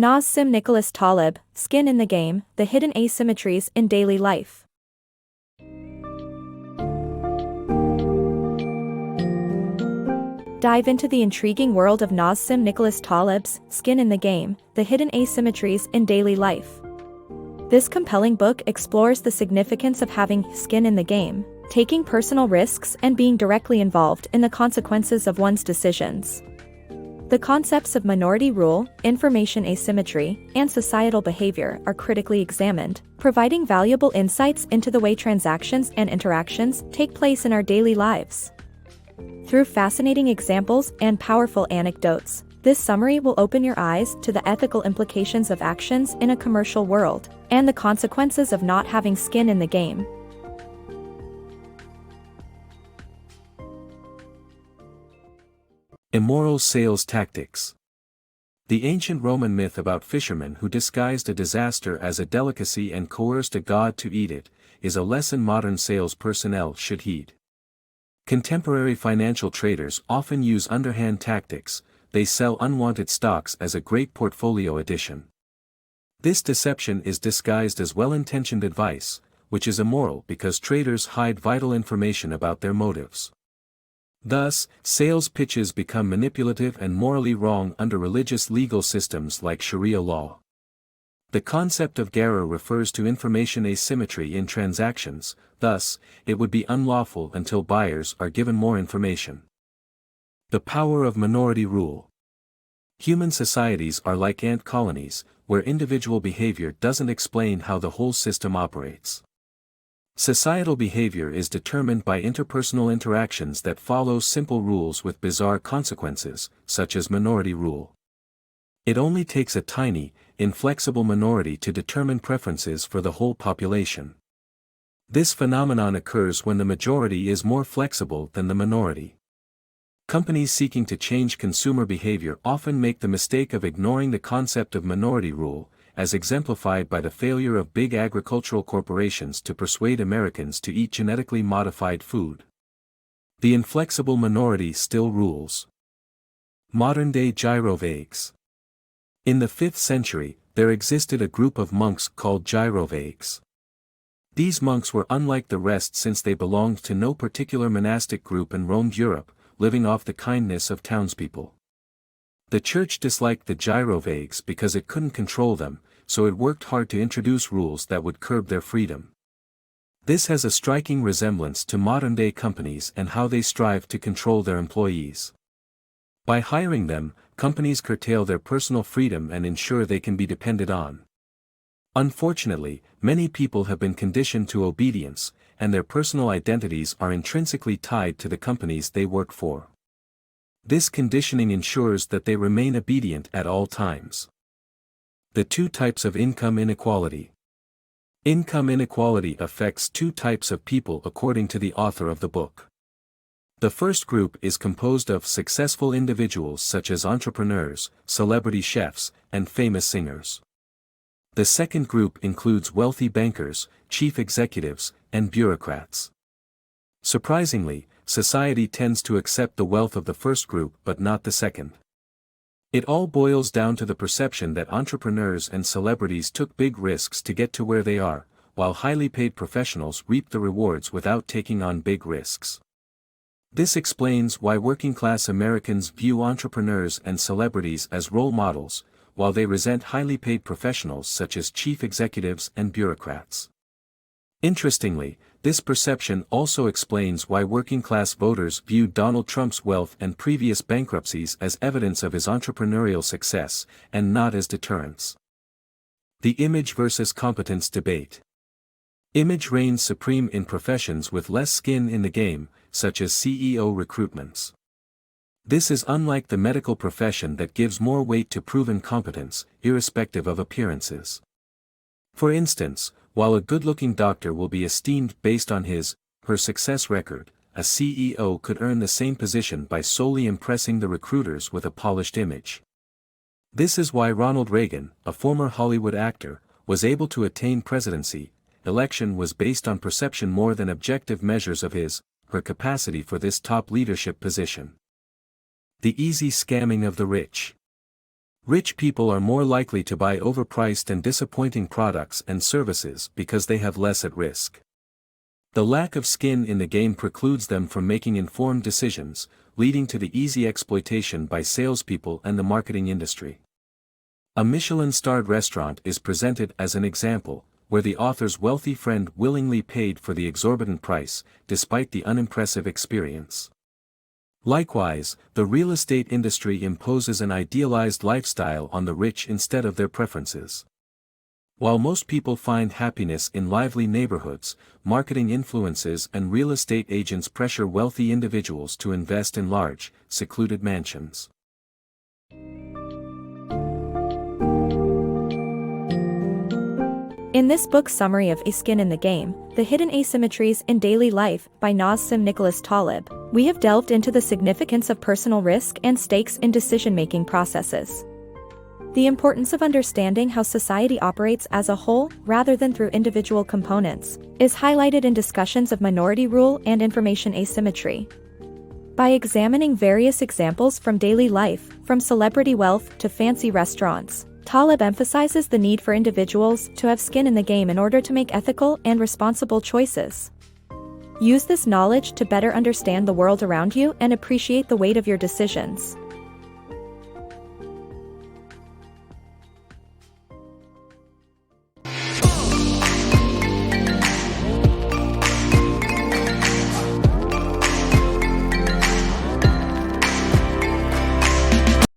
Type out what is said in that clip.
Nassim Nicholas Taleb, Skin in the Game, The Hidden Asymmetries in Daily Life. Dive into the intriguing world of Nassim Nicholas Taleb's Skin in the Game, The Hidden Asymmetries in Daily Life. This compelling book explores the significance of having skin in the game, taking personal risks and being directly involved in the consequences of one's decisions. The concepts of minority rule, information asymmetry, and societal behavior are critically examined, providing valuable insights into the way transactions and interactions take place in our daily lives. Through fascinating examples and powerful anecdotes, this summary will open your eyes to the ethical implications of actions in a commercial world, and the consequences of not having skin in the game. Immoral sales tactics. The ancient Roman myth about fishermen who disguised a disaster as a delicacy and coerced a god to eat it, is a lesson modern sales personnel should heed. Contemporary financial traders often use underhand tactics. They sell unwanted stocks as a great portfolio addition. This deception is disguised as well-intentioned advice, which is immoral because traders hide vital information about their motives. Thus, sales pitches become manipulative and morally wrong under religious legal systems like Sharia law. The concept of gyro refers to information asymmetry in transactions, thus, it would be unlawful until buyers are given more information. The power of minority rule. Human societies are like ant colonies, where individual behavior doesn't explain how the whole system operates. Societal behavior is determined by interpersonal interactions that follow simple rules with bizarre consequences, such as minority rule. It only takes a tiny, inflexible minority to determine preferences for the whole population. This phenomenon occurs when the majority is more flexible than the minority. Companies seeking to change consumer behavior often make the mistake of ignoring the concept of minority rule, as exemplified by the failure of big agricultural corporations to persuade Americans to eat genetically modified food. The inflexible minority still rules. Modern-day Gyrovagues. In the 5th century, there existed a group of monks called Gyrovagues. These monks were unlike the rest since they belonged to no particular monastic group and roamed Europe, living off the kindness of townspeople. The church disliked the Gyrovagues because it couldn't control them, so it worked hard to introduce rules that would curb their freedom. This has a striking resemblance to modern-day companies and how they strive to control their employees. By hiring them, companies curtail their personal freedom and ensure they can be depended on. Unfortunately, many people have been conditioned to obedience, and their personal identities are intrinsically tied to the companies they work for. This conditioning ensures that they remain obedient at all times. The 2 types of income inequality. Income inequality affects 2 types of people according to the author of the book. The first group is composed of successful individuals such as entrepreneurs, celebrity chefs, and famous singers. The second group includes wealthy bankers, chief executives, and bureaucrats. Surprisingly, society tends to accept the wealth of the first group but not the second. It all boils down to the perception that entrepreneurs and celebrities took big risks to get to where they are, while highly paid professionals reap the rewards without taking on big risks. This explains why working-class Americans view entrepreneurs and celebrities as role models, while they resent highly paid professionals such as chief executives and bureaucrats. Interestingly, this perception also explains why working-class voters view Donald Trump's wealth and previous bankruptcies as evidence of his entrepreneurial success, and not as deterrence. The image versus competence debate. Image reigns supreme in professions with less skin in the game, such as CEO recruitments. This is unlike the medical profession that gives more weight to proven competence, irrespective of appearances. For instance, while a good-looking doctor will be esteemed based on her success record, a CEO could earn the same position by solely impressing the recruiters with a polished image. This is why Ronald Reagan, a former Hollywood actor, was able to attain presidency. Election was based on perception more than objective measures of her capacity for this top leadership position. The easy scamming of the rich. Rich people are more likely to buy overpriced and disappointing products and services because they have less at risk. The lack of skin in the game precludes them from making informed decisions, leading to the easy exploitation by salespeople and the marketing industry. A Michelin-starred restaurant is presented as an example, where the author's wealthy friend willingly paid for the exorbitant price, despite the unimpressive experience. Likewise, the real estate industry imposes an idealized lifestyle on the rich instead of their preferences. While most people find happiness in lively neighborhoods, marketing influences and real estate agents pressure wealthy individuals to invest in large, secluded mansions. In this book's summary of A Skin in the Game, The Hidden Asymmetries in Daily Life by Nassim Nicholas Taleb, we have delved into the significance of personal risk and stakes in decision-making processes. The importance of understanding how society operates as a whole, rather than through individual components, is highlighted in discussions of minority rule and information asymmetry. By examining various examples from daily life, from celebrity wealth to fancy restaurants, Taleb emphasizes the need for individuals to have skin in the game in order to make ethical and responsible choices. Use this knowledge to better understand the world around you and appreciate the weight of your decisions.